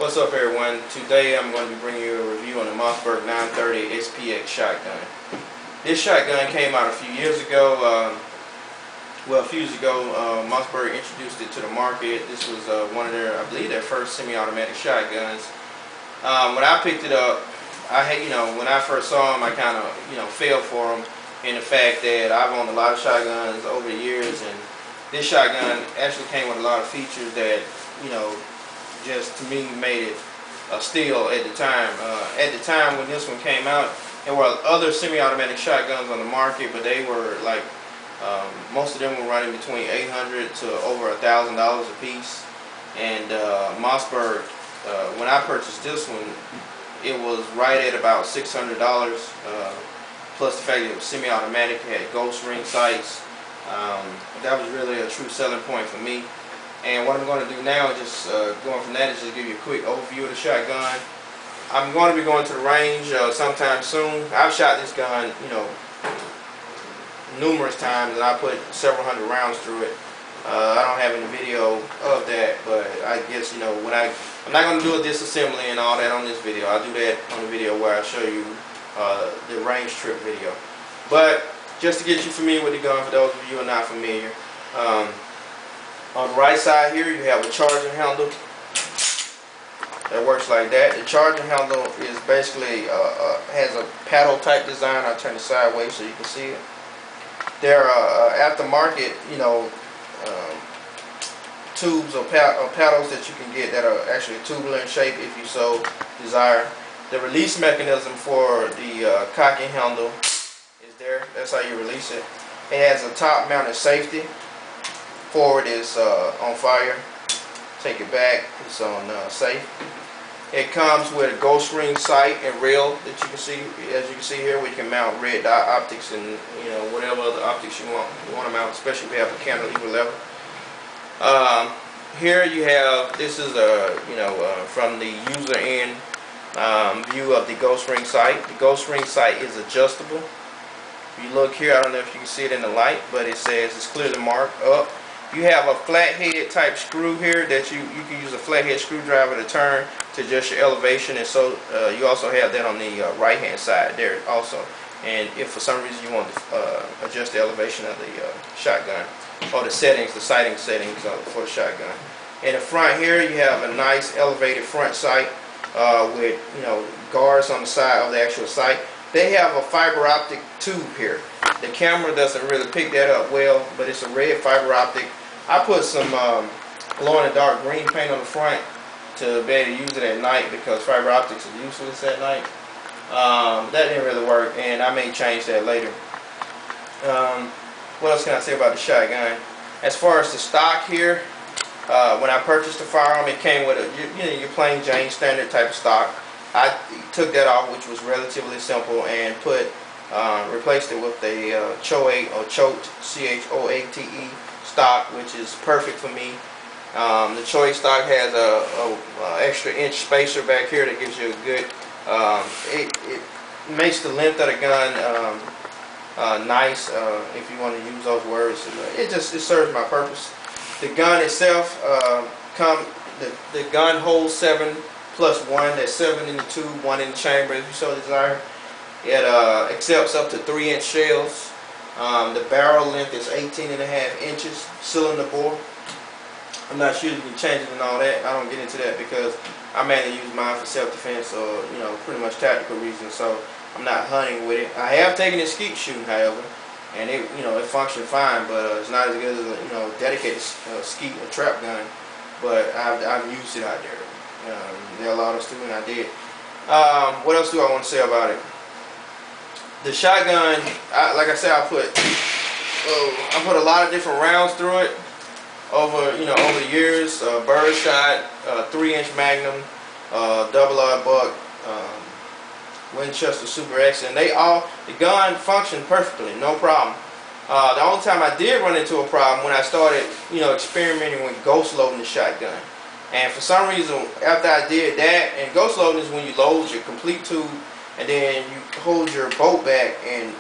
What's up, everyone? Today I'm going to be bringing you a review on the Mossberg 930 SPX shotgun. This shotgun came out a few years ago. Mossberg introduced it to the market. This was one of their, I believe, their first semi-automatic shotguns. When I picked it up, when I first saw them, I kind of, fell for them in the fact that I've owned a lot of shotguns over the years, and this shotgun actually came with a lot of features that, just to me made it a steal at the time. At the time when this one came out, there were other semi-automatic shotguns on the market, but they were like, most of them were running between $800 to over $1,000 a piece. And Mossberg, when I purchased this one, it was right at about $600, plus the fact that it was semi-automatic, it had ghost ring sights. That was really a true selling point for me. And what I'm going to do now, just going from that, is just give you a quick overview of the shotgun. I'm going to be going to the range sometime soon. I've shot this gun, numerous times, and I put several hundred rounds through it. I don't have any video of that, but I guess, I'm not going to do a disassembly and all that on this video. I'll do that on the video where I show you the range trip video. But just to get you familiar with the gun, for those of you who are not familiar, on the right side here, you have a charging handle that works like that. The charging handle is basically has a paddle type design. I'll turn it sideways so you can see it. There are aftermarket, tubes or paddles that you can get that are actually tubular in shape if you so desire. The release mechanism for the cocking handle is there. That's how you release it. It has a top mounted safety. Forward is on fire. Take it back. It's on safe. It comes with a ghost ring sight and rail that you can see, as you can see here, where you can mount red dot optics and whatever other optics you want to mount, especially if you have a cantilever level. Here you have, this is from the user end view of the ghost ring sight. The ghost ring sight is adjustable. If you look here, I don't know if you can see it in the light, but it says it's clearly marked up. You have a flathead type screw here that you can use a flathead screwdriver to turn to adjust your elevation, and so you also have that on the right hand side there also. And if for some reason you want to adjust the elevation of the shotgun, or the settings, the sighting settings for the shotgun. In the front here, you have a nice elevated front sight with guards on the side of the actual sight. They have a fiber optic tube here. The camera doesn't really pick that up well, but it's a red fiber optic. I put some glow in the dark green paint on the front to be able to use it at night, because fiber optics are useless at night. That didn't really work, and I may change that later. What else can I say about the shotgun? As far as the stock here, when I purchased the firearm, it came with your plain Jane standard type of stock. I took that off, which was relatively simple, and replaced it with a Choate or Choate, C-H-O-A-T-E stock, which is perfect for me. The Choate stock has a extra inch spacer back here that gives you a good, it makes the length of the gun nice, if you want to use those words. It serves my purpose. The gun itself, the gun holds 7 plus 1. That's 7 in the tube, 1 in the chamber, if you so desire. It accepts up to 3-inch shells. The barrel length is 18.5 inches. Cylinder bore. I'm not sure you can change it and all that. I don't get into that because I mainly use mine for self-defense or pretty much tactical reasons. So I'm not hunting with it. I have taken it skeet shooting, however, and it functioned fine, but it's not as good as a dedicated skeet or trap gun. But I've used it out there. There are a lot of students I did. What else do I want to say about it? The shotgun, like I said, I put a lot of different rounds through it over the years. Bird shot, 3-inch Magnum, double aught buck, Winchester Super X, and the gun functioned perfectly, no problem. The only time I did run into a problem when I started, experimenting with ghost loading the shotgun. And for some reason, after I did that, and ghost loading is when you load your complete tube, and then you hold your bolt back and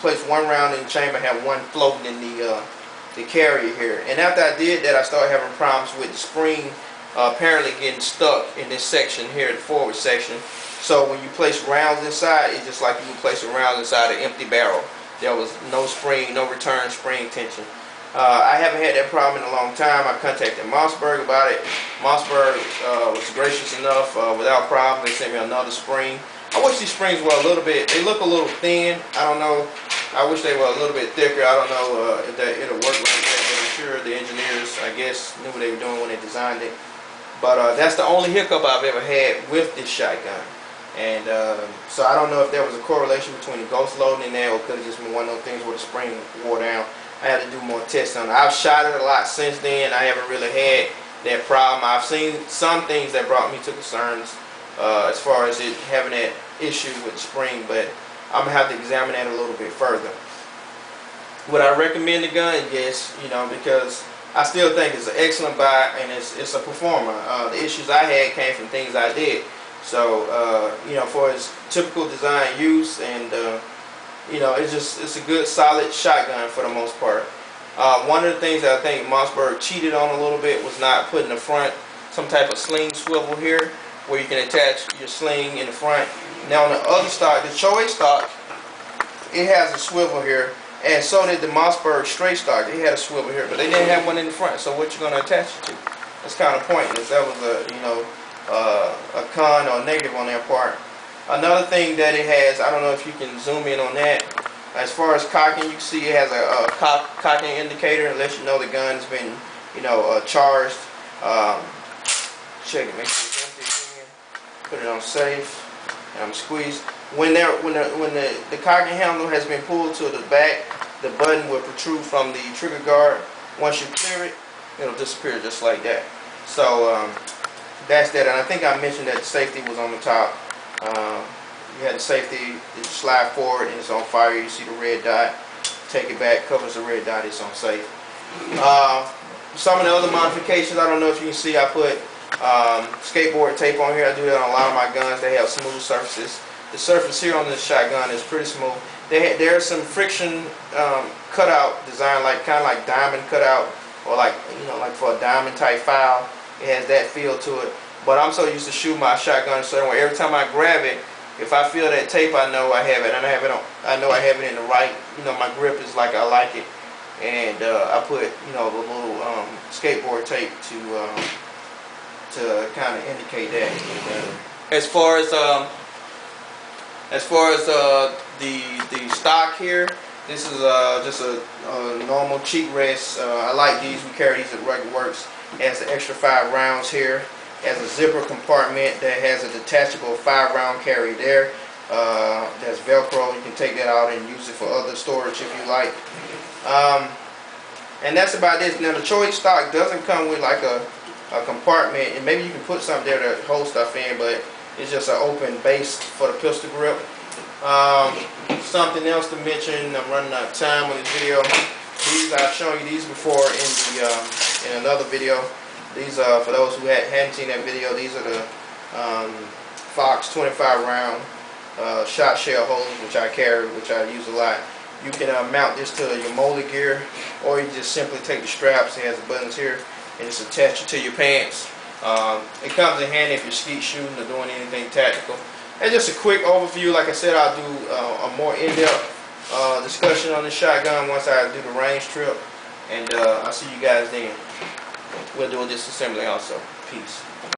place 1 round in the chamber, have 1 floating in the carrier here. And after I did that, I started having problems with the spring apparently getting stuck in this section here, the forward section. So when you place rounds inside, it's just like you would place a round inside an empty barrel. There was no spring, no return spring tension. I haven't had that problem in a long time. I contacted Mossberg about it. Mossberg was gracious enough, without problem. They sent me another spring. I wish these springs were a little bit, they look a little thin. I don't know. I wish they were a little bit thicker. I don't know if it'll work like that, but I'm sure the engineers, I guess, knew what they were doing when they designed it. But that's the only hiccup I've ever had with this shotgun. And so I don't know if there was a correlation between the ghost loading in there, or could have just been one of those things where the spring wore down. I had to do more tests on it. I've shot it a lot since then. I haven't really had that problem. I've seen some things that brought me to concerns as far as it having that issue with the spring, but I'm gonna have to examine that a little bit further. Would I recommend the gun? Yes, you know, because I still think it's an excellent buy, and it's a performer. The issues I had came from things I did. So you know, for its typical design use, and you know, it's a good solid shotgun for the most part. One of the things that I think Mossberg cheated on a little bit was not putting the front some type of sling swivel here, where you can attach your sling in the front. Now on the other stock, the Choice stock, it has a swivel here, and so did the Mossberg straight stock. They had a swivel here, but they didn't have one in the front. So what you gonna attach it to? That's kind of pointless. That was a, you know, a con or a negative on their part. Another thing that it has, I don't know if you can zoom in on that. As far as cocking, you can see it has a cocking indicator, and lets you know the gun's been, you know, charged. Check it, make sure it's empty again. Put it on safe, and I'm squeezed. When the cocking handle has been pulled to the back, the button will protrude from the trigger guard. Once you clear it, it'll disappear just like that. So that's that. And I think I mentioned that the safety was on the top. You had the safety, you slide forward and it's on fire. You see the red dot. Take it back, covers the red dot, it's on safe. Some of the other modifications, I don't know if you can see, I put skateboard tape on here. I do that on a lot of my guns. They have smooth surfaces. The surface here on this shotgun is pretty smooth. There's some friction cutout design, like kind of like diamond cutout, or like, you know, like for a diamond type file. It has that feel to it. But I'm so used to shooting my shotgun a certain way. Every time I grab it, if I feel that tape, I know I have it, and I know I have it in the right. You know, my grip is like I like it, and I put, you know, the little skateboard tape to kind of indicate that. As far as the stock here, this is just a normal cheek rest. I like these. We carry these at Rugged Works. It has the extra 5 rounds here. It has a zipper compartment that has a detachable 5-round carry there. That's Velcro. You can take that out and use it for other storage if you like. And that's about it. Now the Choice stock doesn't come with like a compartment, and maybe you can put something there to hold stuff in, but it's just an open base for the pistol grip. Something else to mention, I'm running out of time on this video. These, I've shown you these before in another video. These are, for those who hadn't seen that video, these are the Fox 25 round shot shell holders, which I carry, which I use a lot. You can mount this to your molded gear, or you just simply take the straps. It has the buttons here, and just attach it to your pants. It comes in handy if you're skeet shooting or doing anything tactical. And just a quick overview. Like I said, I'll do a more in-depth discussion on the shotgun once I do the range trip, and I'll see you guys then. We'll do a disassembly also. Peace.